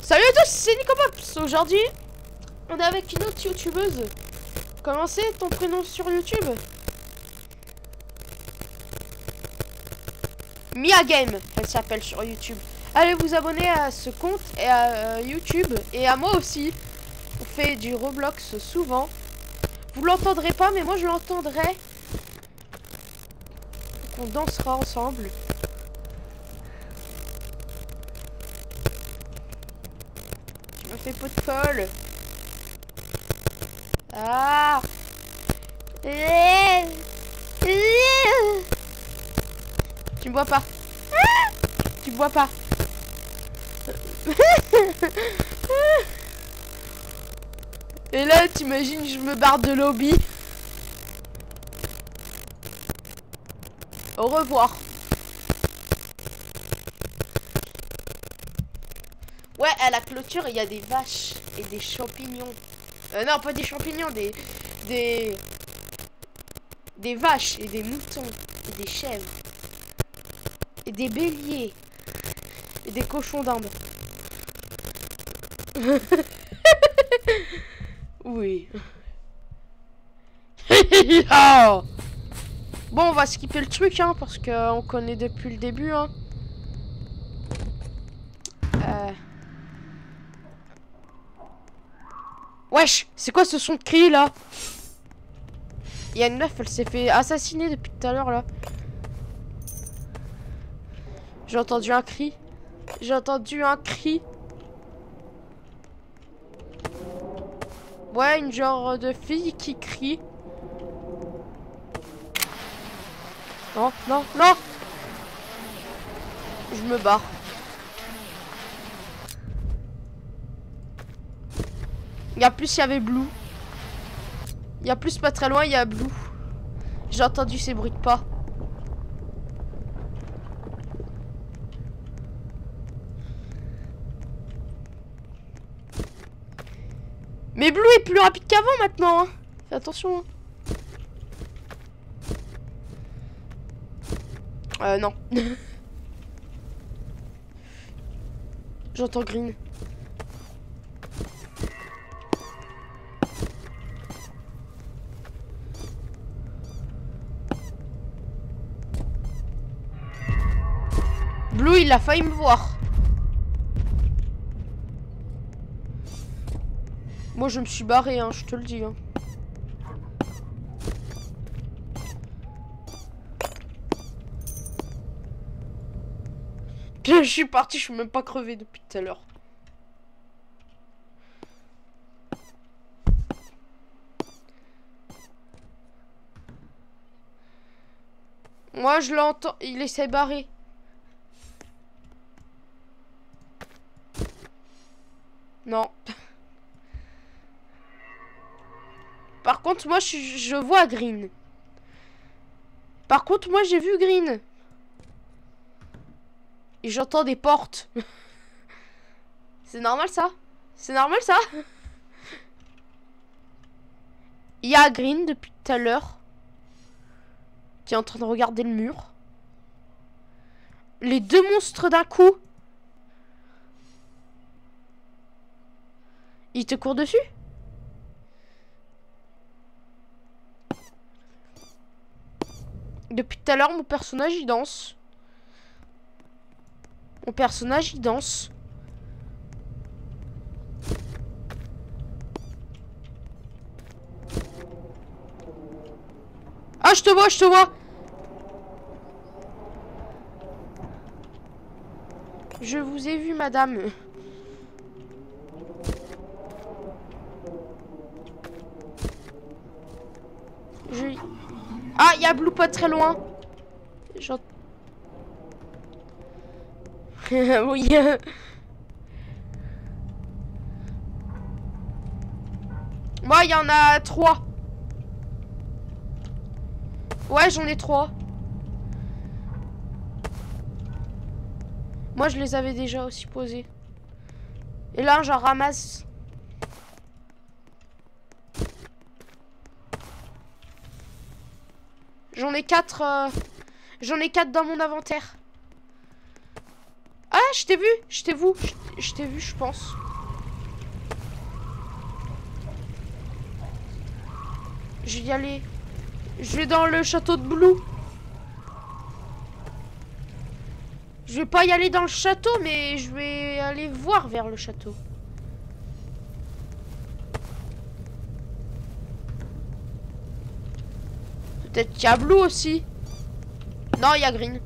Salut à tous, c'est Nicopops. Aujourd'hui, on est avec une autre youtubeuse. Comment c'est ton prénom sur YouTube? Mia Game, elle s'appelle sur YouTube. Allez vous abonner à ce compte et à YouTube et à moi aussi. On fait du Roblox souvent. Vous l'entendrez pas, mais moi je l'entendrai. Donc on dansera ensemble. On fait pot de colle. Ah. Tu me vois pas. Tu me vois pas. Et là, t'imagines, je me barre de lobby. Au revoir. Ouais, à la clôture, il y a des vaches et des champignons. Non, pas des champignons, des vaches et des moutons et des chèvres et des béliers et des cochons d'Inde. Oui. Bon, on va skipper le truc, hein, parce qu'on connaît depuis le début, hein. Wesh, c'est quoi ce son de cri, là? Il y a une meuf, elle s'est fait assassiner depuis tout à l'heure, là. J'ai entendu un cri. J'ai entendu un cri. Ouais, une genre de fille qui crie. Non, non, non! Je me barre. Il y a plus, il y avait Blue. Il y a plus, pas très loin, il y a Blue. J'ai entendu ces bruits de pas. Mais Blue est plus rapide qu'avant maintenant, hein. Fais attention, hein. Non. J'entends Green. Blue, il a failli me voir. Moi, je me suis barré, hein, je te le dis. Hein. Je suis parti, je suis même pas crevé depuis tout à l'heure. Moi, je l'entends, il essaie barrer. Non. Par contre, moi, je vois Green. Par contre, moi, j'ai vu Green. Et j'entends des portes. C'est normal, ça? C'est normal, ça? Il y a Green depuis tout à l'heure. Qui est en train de regarder le mur. Les deux monstres d'un coup. Il te court dessus? Depuis tout à l'heure, mon personnage, il danse. Mon personnage, il danse. Ah, je te vois, je te vois. Je vous ai vu, madame. Ah, il y a Blue pas très loin. Oui. Moi, il y en a 3. Ouais, j'en ai 3. Moi, je les avais déjà aussi posés. Et là, j'en ramasse. J'en ai 4. J'en ai 4 dans mon inventaire. Ah, je t'ai vu. Je t'ai vu, je pense. Je vais y aller. Je vais dans le château de Blue. Je vais pas y aller dans le château, mais je vais aller voir vers le château. Peut-être qu'il y a Blue aussi. Non, il y a Green.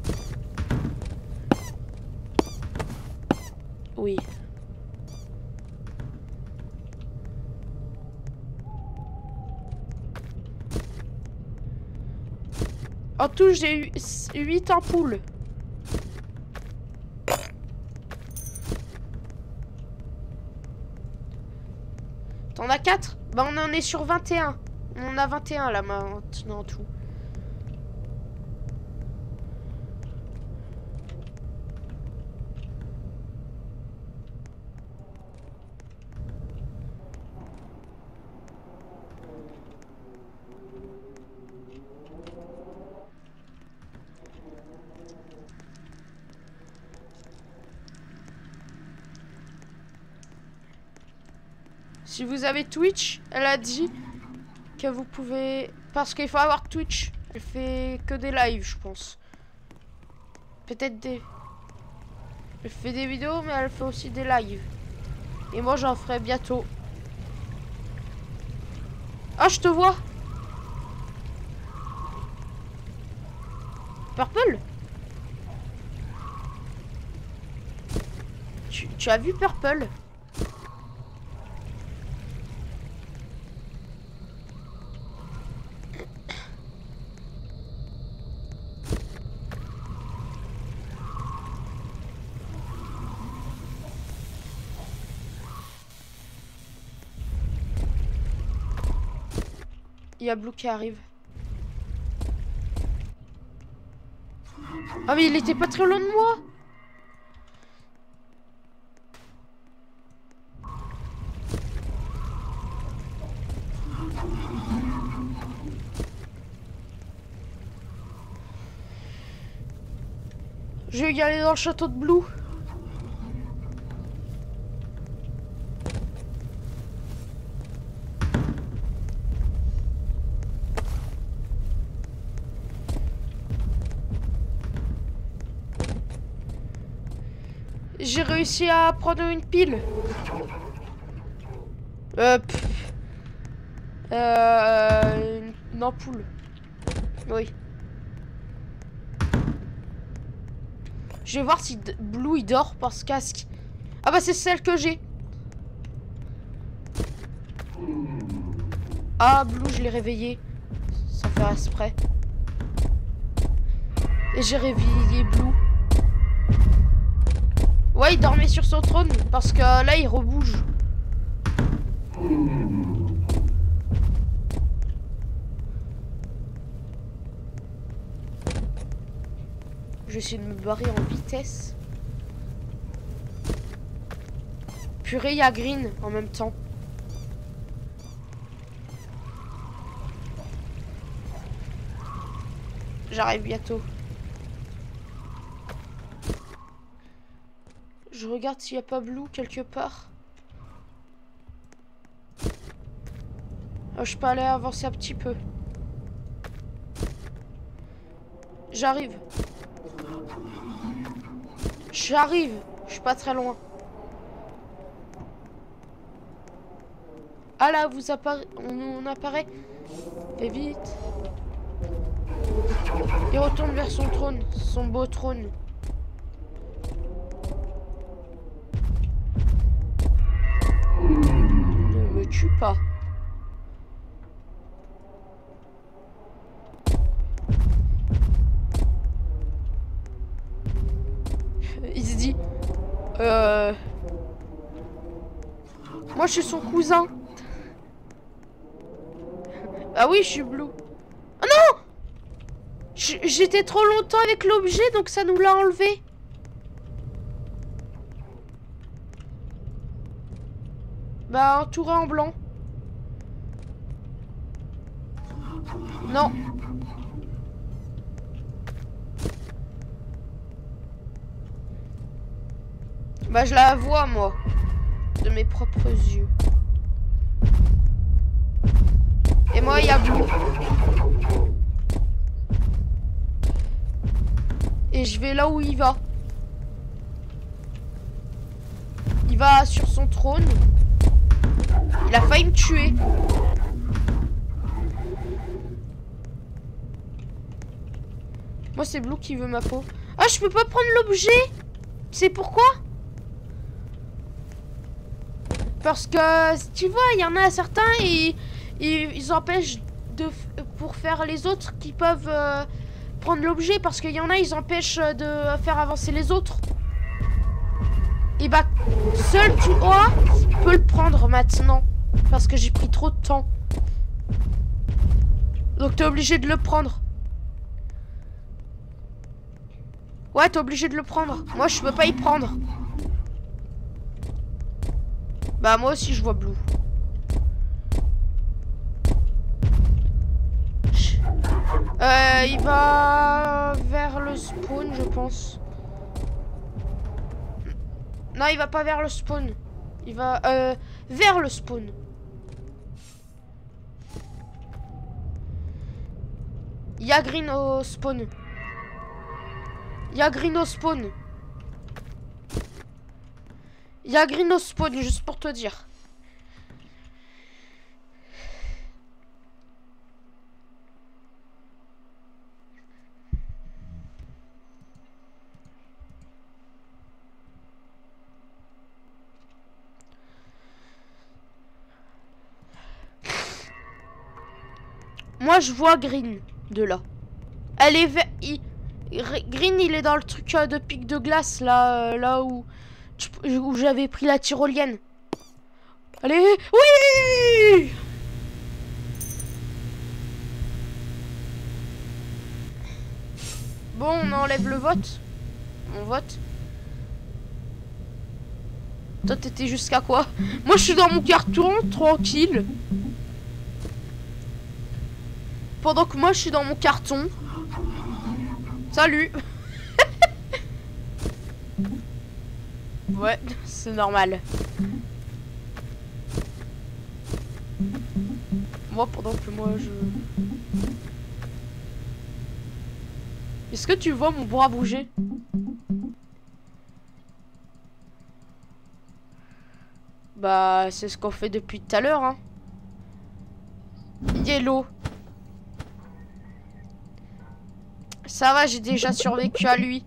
Oui. En tout, j'ai eu 8 ampoules. T'en as 4? Bah on en est sur 21. On a 21 là maintenant en tout. Si vous avez Twitch, elle a dit que vous pouvez... Parce qu'il faut avoir Twitch. Elle fait que des lives, je pense. Peut-être des... Elle fait des vidéos, mais elle fait aussi des lives. Et moi, j'en ferai bientôt. Ah, je te vois. Purple? Tu as vu Purple? Il y a Blue qui arrive. Ah mais il était pas très loin de moi. Je vais y aller dans le château de Blue. J'ai réussi à prendre une pile. Une ampoule. Oui. Je vais voir si Blue il dort par ce casque. Ah bah c'est celle que j'ai. Ah Blue je l'ai réveillé. Sans faire exprès. Et j'ai réveillé Blue. Ouais, il dormait sur son trône parce que là, il rebouge. Je vais essayer de me barrer en vitesse. Purée, il y a Green en même temps. J'arrive bientôt. Je regarde s'il n'y a pas Blue quelque part. Je peux aller avancer un petit peu. J'arrive. J'arrive. Je suis pas très loin. Ah là, vous apparaît. On apparaît. Et vite. Il retourne vers son trône. Son beau trône. Ne me tue pas. Il se dit moi je suis son cousin. Ah oui je suis Blue. Oh non, j'étais trop longtemps avec l'objet donc ça nous l'a enlevé. Bah entouré en blanc. Non. Bah je la vois moi. De mes propres yeux. Et moi il y a Blue. Et je vais là où il va. Il va sur son trône. Il a failli me tuer. Moi c'est Blue qui veut ma peau. Ah je peux pas prendre l'objet. C'est pourquoi? Parce que tu vois il y en a certains et ils empêchent pour faire les autres qui peuvent prendre l'objet. Parce qu'il y en a ils empêchent de faire avancer les autres. Et bah seul toi peux le prendre maintenant. Parce que j'ai pris trop de temps. Donc t'es obligé de le prendre. Ouais, t'es obligé de le prendre. Moi, je peux pas y prendre. Bah, moi aussi, je vois Blue. Il va vers le spawn, je pense. Non, il va pas vers le spawn. Il va vers le spawn. Il y a Green au spawn. Il y a Green au spawn. Il y a Green au spawn, juste pour te dire. Moi, je vois Green de là. Elle est Green, il est dans le truc de pic de glace, là, là où j'avais pris la tyrolienne. Allez, oui! Bon, on enlève le vote. On vote. Toi, t'étais jusqu'à quoi? Moi, je suis dans mon carton, tranquille. Pendant que moi, je suis dans mon carton. Salut. Ouais, c'est normal. Moi, pendant que moi, je... Est-ce que tu vois mon bras bouger? Bah, c'est ce qu'on fait depuis tout à l'heure, hein. Yellow. Ça va, j'ai déjà survécu à lui.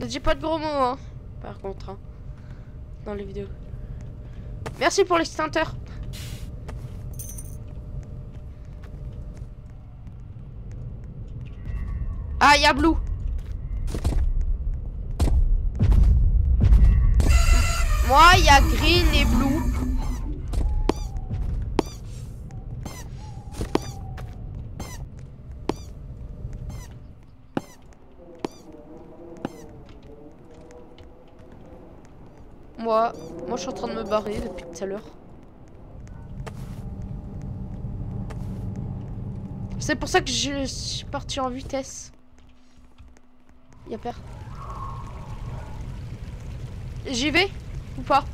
Ne dis pas de gros mots, hein. Par contre, hein. Dans les vidéos. Merci pour l'extincteur. Ah, il y a Blue. Moi, il y a Green et Blue. Moi, je suis en train de me barrer depuis tout à l'heure. C'est pour ça que je suis parti en vitesse. Y'a peur. J'y vais ou pas?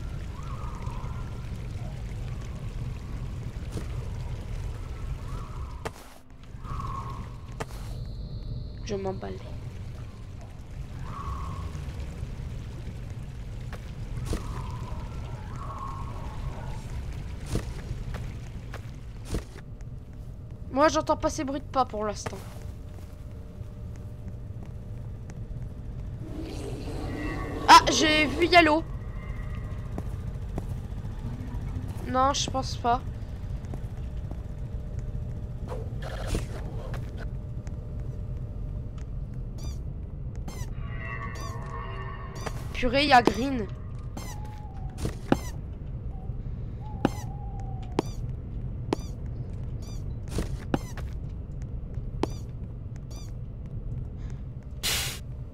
Je m'emballe. Moi, j'entends pas ces bruits de pas pour l'instant. Ah, j'ai vu Yellow. Non, je pense pas. Purée, il y a Green.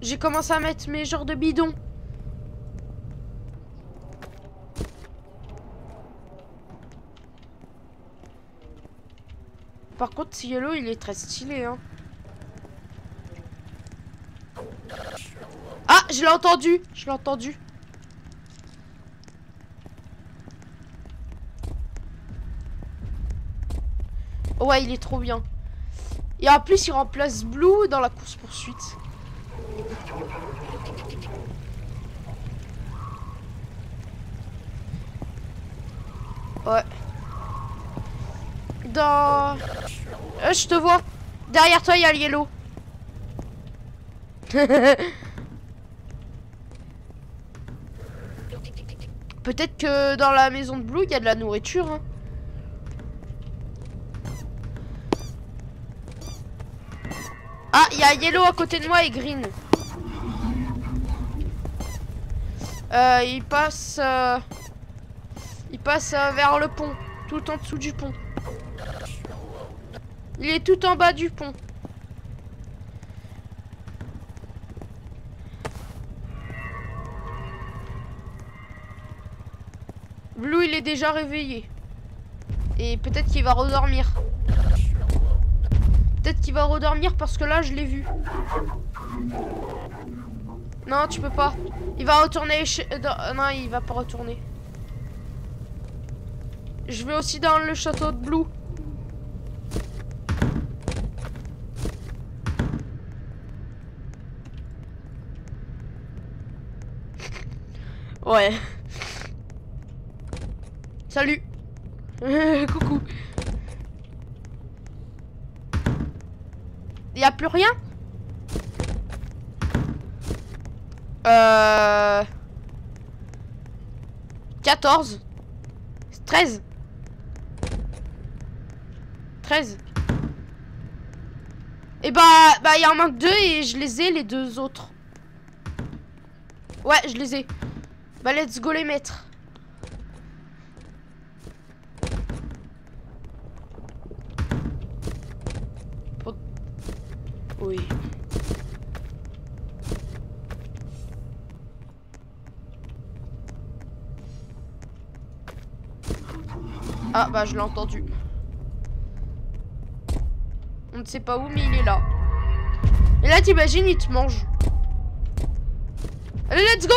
J'ai commencé à mettre mes genres de bidons. Par contre, Yellow, il est très stylé, hein. Ah, je l'ai entendu. Je l'ai entendu. Ouais, il est trop bien. Et en plus, il remplace Blue dans la course-poursuite. Ouais. Dans... je te vois. Derrière toi, il y a le Yellow. Peut-être que dans la maison de Blue, il y a de la nourriture, hein. Ah, il y a Yellow à côté de moi et Green. Il passe vers le pont, tout en dessous du pont. Il est tout en bas du pont. Blue, il est déjà réveillé. Et peut-être qu'il va redormir. Peut-être qu'il va redormir parce que là, je l'ai vu. Non, tu peux pas. Il va retourner chez... Non, il va pas retourner. Je vais aussi dans le château de Blue. Ouais. Salut. Coucou. Y a plus rien? 14. 13. 13. Et bah il en manque 2 et je les ai les 2 autres. Ouais, je les ai. Bah let's go les mettre. Oui. Ah bah je l'ai entendu. On ne sait pas où mais il est là. Et là t'imagines il te mange. Allez let's go.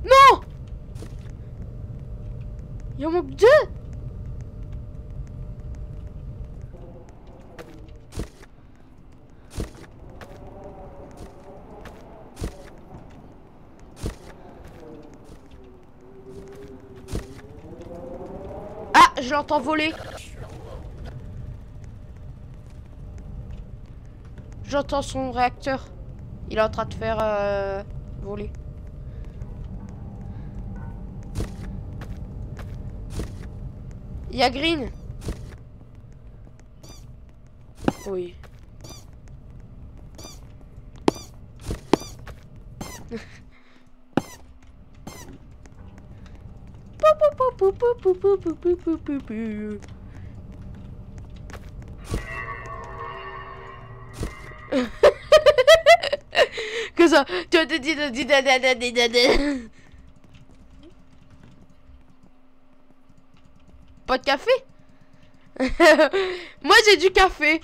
Non. Il en manque 2. Je l'entends voler. J'entends son réacteur. Il est en train de faire voler. Il y a Green. Oui. Que ça. Pas de café? Moi j'ai du café.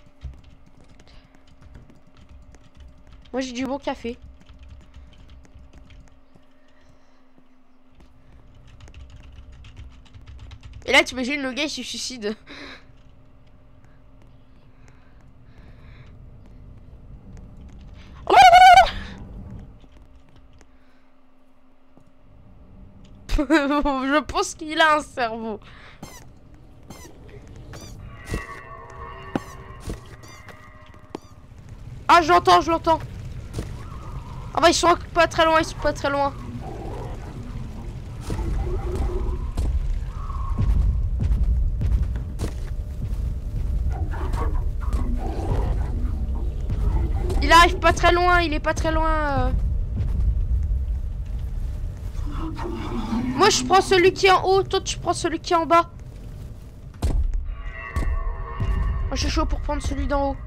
Moi j'ai du bon café. Et là, t'imagines, le gars, il se suicide. Je pense qu'il a un cerveau. Ah, je l'entends, je l'entends. Ah bah, ils sont pas très loin, ils sont pas très loin. Il arrive pas très loin, il est pas très loin. Moi je prends celui qui est en haut, toi tu prends celui qui est en bas. Moi je suis chaud pour prendre celui d'en haut.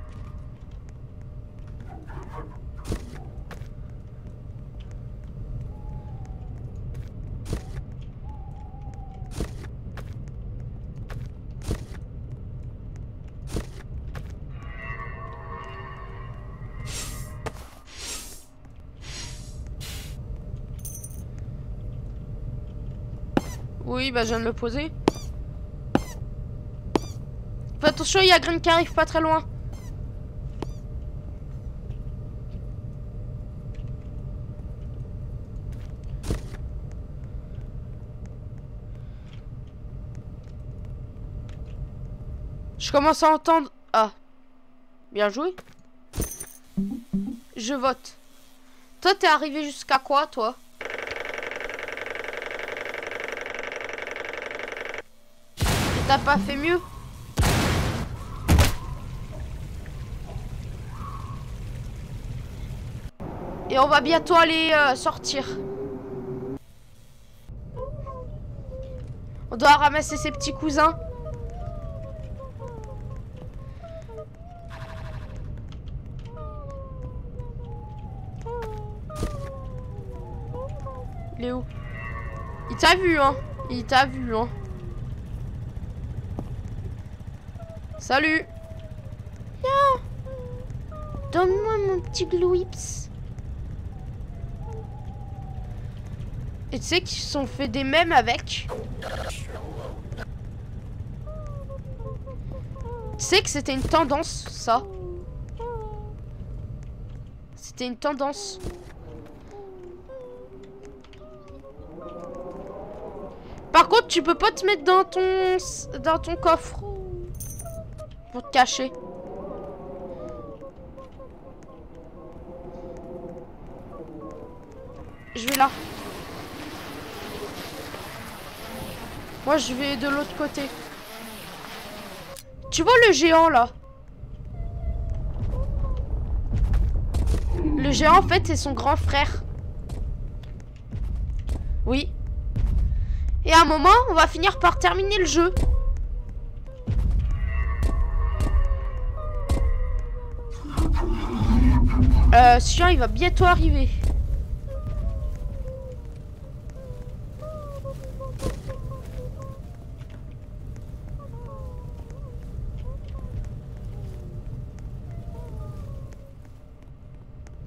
Oui, bah je viens de le poser. Fais attention, il y a Green qui arrive pas très loin. Je commence à entendre... Ah. Bien joué. Je vote. Toi, t'es arrivé jusqu'à quoi, toi? T'as pas fait mieux? Et on va bientôt aller sortir. On doit ramasser ses petits cousins. Il est où? Il t'a vu, hein? Il t'a vu, hein? Salut! Viens! Donne-moi mon petit Glowhips. Et tu sais qu'ils se sont fait des mèmes avec? Tu sais que c'était une tendance, ça? C'était une tendance. Par contre, tu peux pas te mettre dans ton coffre pour te cacher. Je vais là. Moi, je vais de l'autre côté. Tu vois le géant là? Le géant, en fait, c'est son grand frère. Oui. Et à un moment, on va finir par terminer le jeu. Celui-là, il va bientôt arriver.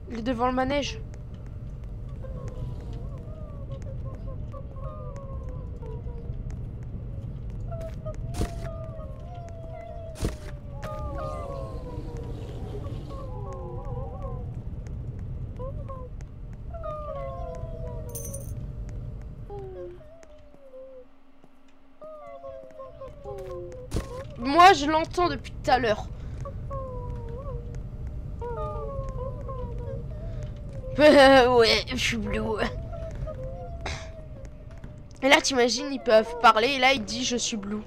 Il est devant le manège. Moi, je l'entends depuis tout à l'heure. Ouais, je suis bleu. Et là, t'imagines, ils peuvent parler. Et là, il dit, je suis bleu.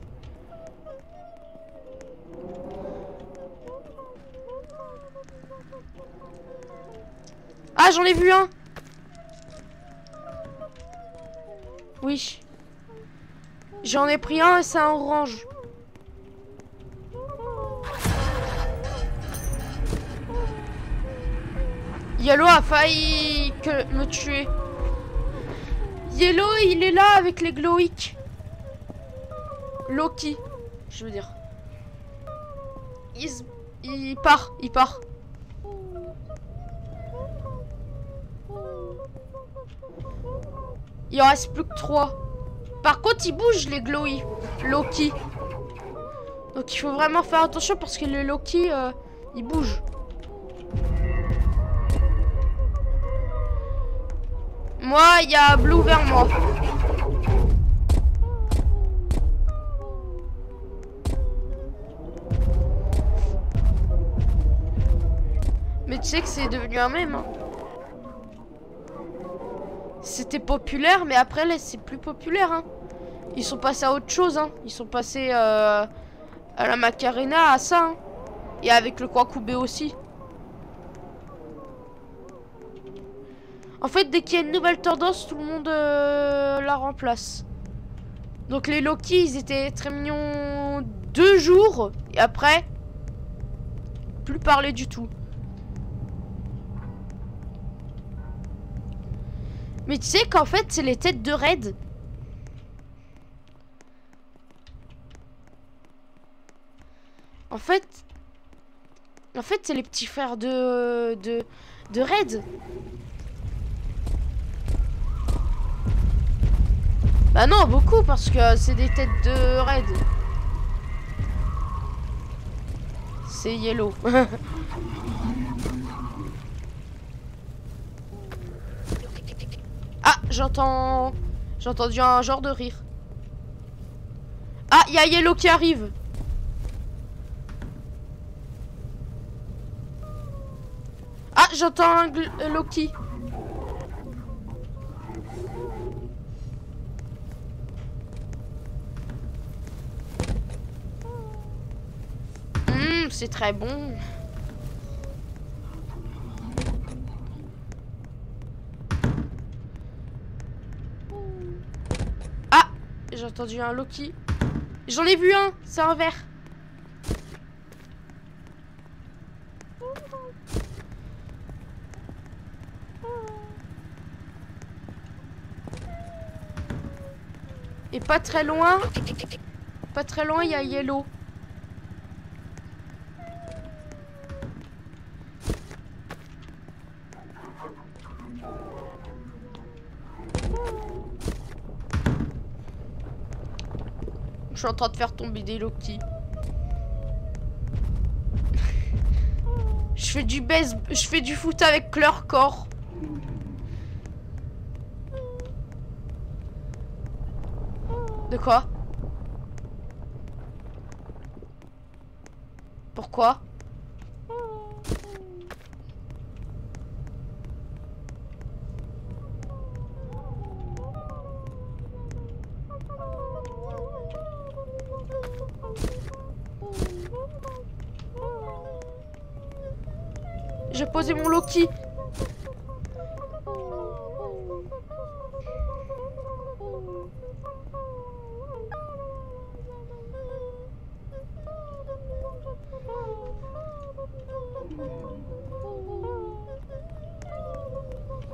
Ah, j'en ai vu un. Oui. J'en ai pris un et c'est un orange. Yellow a failli me tuer. Yellow, il est là avec les Glowik. Loki, je veux dire. Il part. Il en reste plus que 3. Par contre, il bouge les Glowy. Loki. Donc il faut vraiment faire attention parce que le Loki, il bouge. Moi, il y a Blue vers moi. Mais tu sais que c'est devenu un mème. Hein. C'était populaire, mais après, là, c'est plus populaire. Hein. Ils sont passés à autre chose. Hein. Ils sont passés à la Macarena, à ça. Hein. Et avec le Kwakubé aussi. En fait, dès qu'il y a une nouvelle tendance, tout le monde la remplace. Donc les Loki, ils étaient très mignons 2 jours. Et après, plus parler du tout. Mais tu sais qu'en fait, c'est les têtes de raid. En fait, c'est les petits frères de raid. Bah non, beaucoup, parce que c'est des têtes de raid. C'est yellow. Ah, j'entends... J'ai entendu un genre de rire. Ah, il y a yellow qui arrive. Ah, j'entends un Loki. C'est très bon. Ah, j'ai entendu un Loki. J'en ai vu un, c'est un vert. Et pas très loin, il y a yellow. Je suis en train de faire tomber des Loki. Je fais du foot avec leur corps. De quoi? Pourquoi? J'ai posé mon Loki.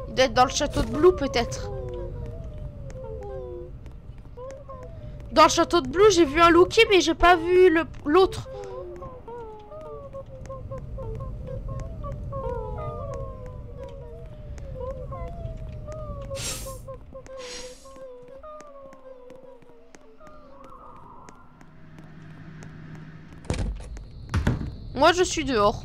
Il doit être dans le château de Blue peut-être. Dans le château de Blue, j'ai vu un Loki mais j'ai pas vu l'autre. Moi, je suis dehors.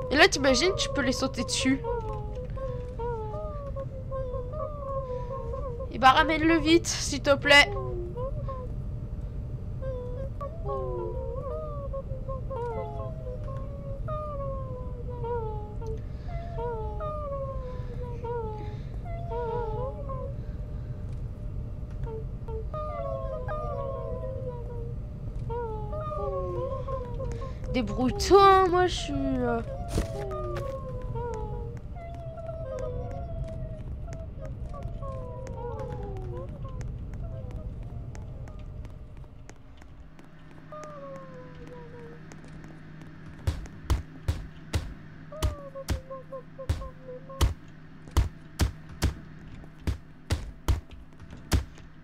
Et là, t'imagines, tu peux les sauter dessus. Et bah, ramène-le vite, s'il te plaît. Débrouille-toi, hein, moi je suis...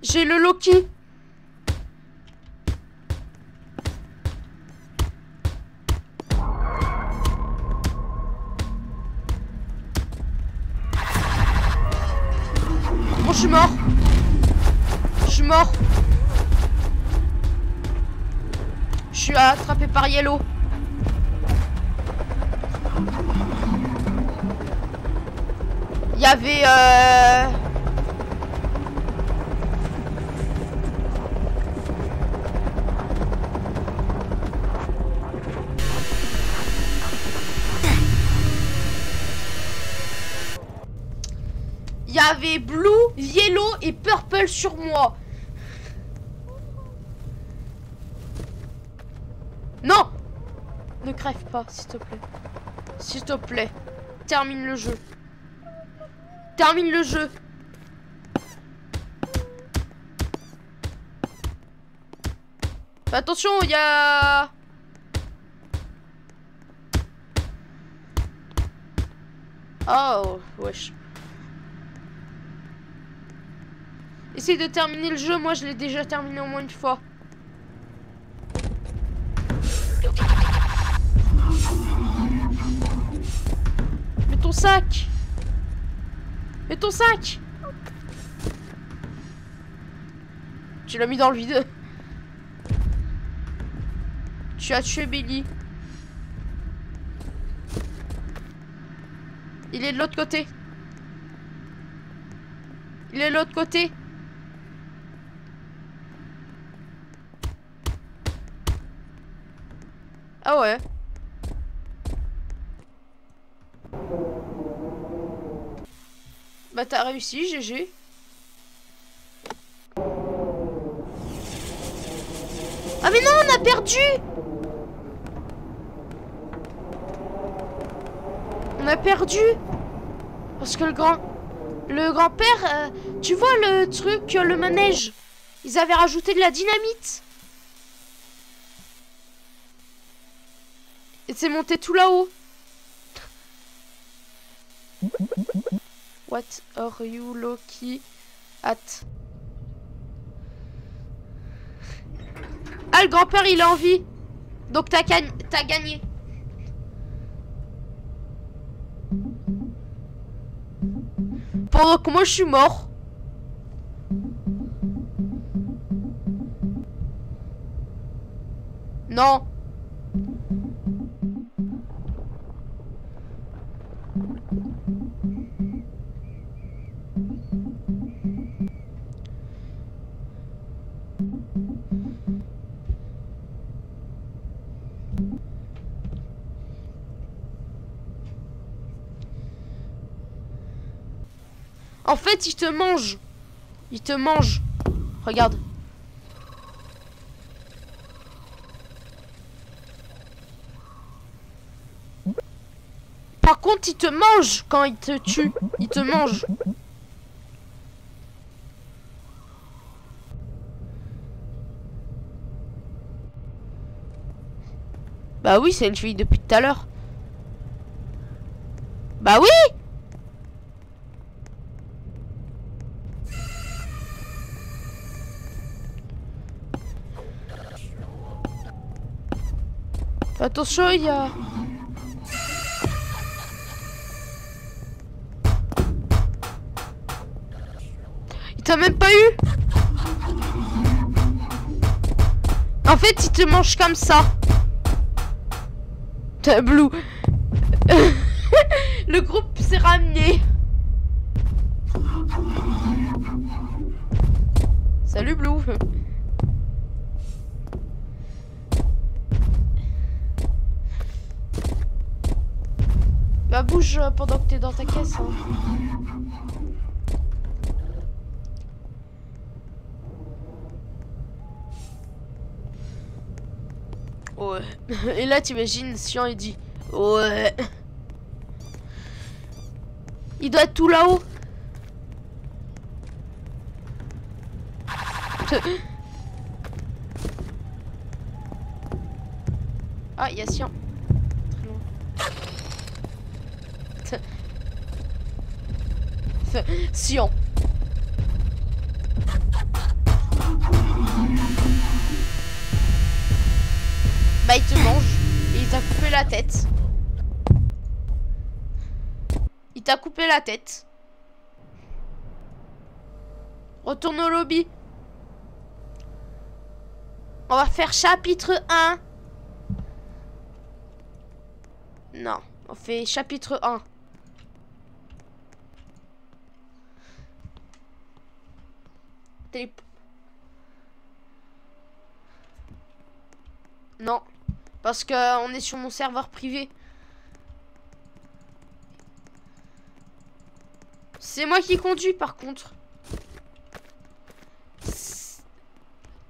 J'ai le Loki. Bon, je suis mort. Je suis mort. Je suis attrapé par Yellow. Il y avait... Il y avait Blue, Yellow et Purple sur moi. Non! Ne crève pas, s'il te plaît. S'il te plaît. Termine le jeu. Termine le jeu. Attention, il y a... Oh, wesh. Essaye de terminer le jeu, moi je l'ai déjà terminé au moins une fois. Mets ton sac. Mets ton sac. Tu l'as mis dans le vide. Tu as tué Billy. Il est de l'autre côté. Il est de l'autre côté. Ah ouais. Bah t'as réussi, GG. Ah mais non, on a perdu. On a perdu. Parce que le grand-père, tu vois le truc, le manège, ils avaient rajouté de la dynamite. Et c'est monté tout là-haut. What are you lucky at? Ah, le grand-père, il est en vie. Donc t'as gagné. Pendant que moi, je suis mort. Non. En fait, il te mange. Il te mange. Regarde. Par contre, il te mange quand il te tue. Il te mange. Bah oui, c'est une fille depuis tout à l'heure. Bah oui! Attention, il y a... Il t'a même pas eu. En fait, il te mange comme ça. T'as Blue. Le groupe s'est ramené. Salut Blue. Bah bouge pendant que t'es dans ta caisse. Hein. Ouais. Et là t'imagines Sion il dit ouais. Il doit être tout là-haut. Ah, il y a Sion. Très loin. Sion. Bah il te mange et il t'a coupé la tête. Il t'a coupé la tête. Retourne au lobby. On va faire chapitre 1. Non, on fait chapitre 1. Non, parce que on est sur mon serveur privé. C'est moi qui conduis par contre.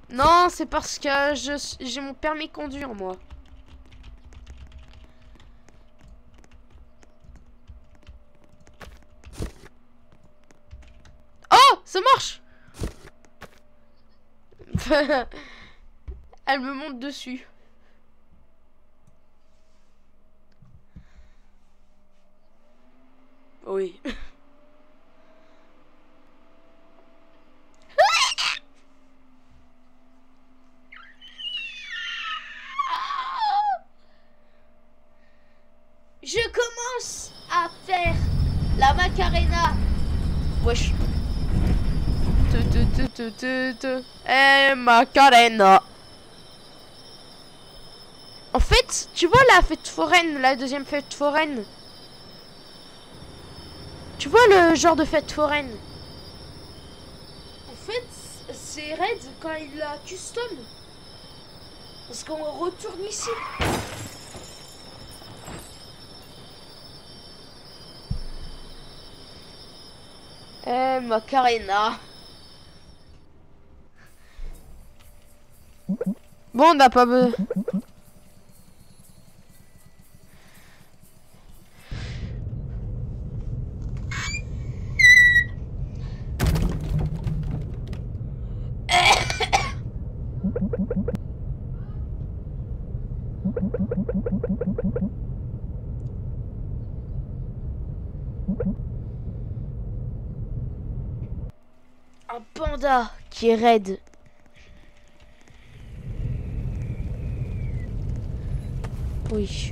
Non, c'est parce que j'ai mon permis de conduire moi. Oh, ça marche. Elle me monte dessus. Oui. Je commence à faire la Macarena. Wesh. Macarena. En fait, tu vois la fête foraine, la deuxième fête foraine. Tu vois le genre de fête foraine. En fait, c'est Red quand il la custom. Parce qu'on retourne ici. Macarena. Bon, on n'a pas besoin. Un panda qui est raide. Oui.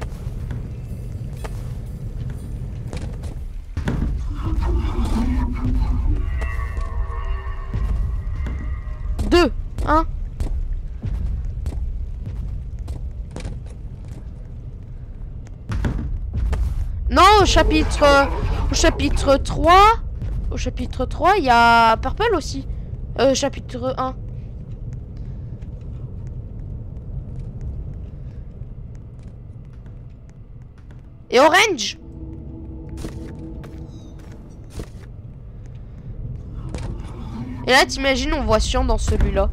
Deux, hein? Non, au chapitre 3, il y a Purple aussi. Chapitre 1. Et Orange. Et là, t'imagines, on voit Cyan dans celui-là.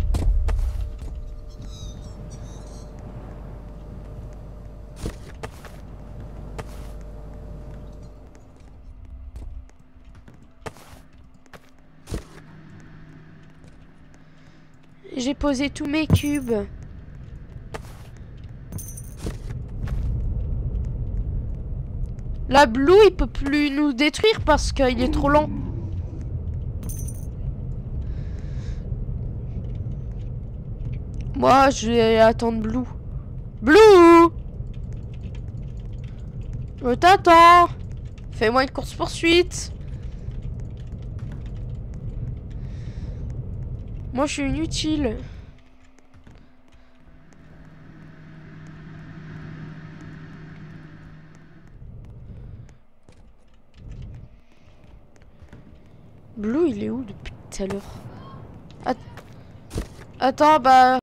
J'ai posé tous mes cubes. La Blue, il peut plus nous détruire parce qu'il est trop lent. Moi, je vais attendre Blue. Blue! Je t'attends. Fais-moi une course-poursuite. Moi, je suis inutile. Blue, il est où depuis tout à l'heure? Attends, bah...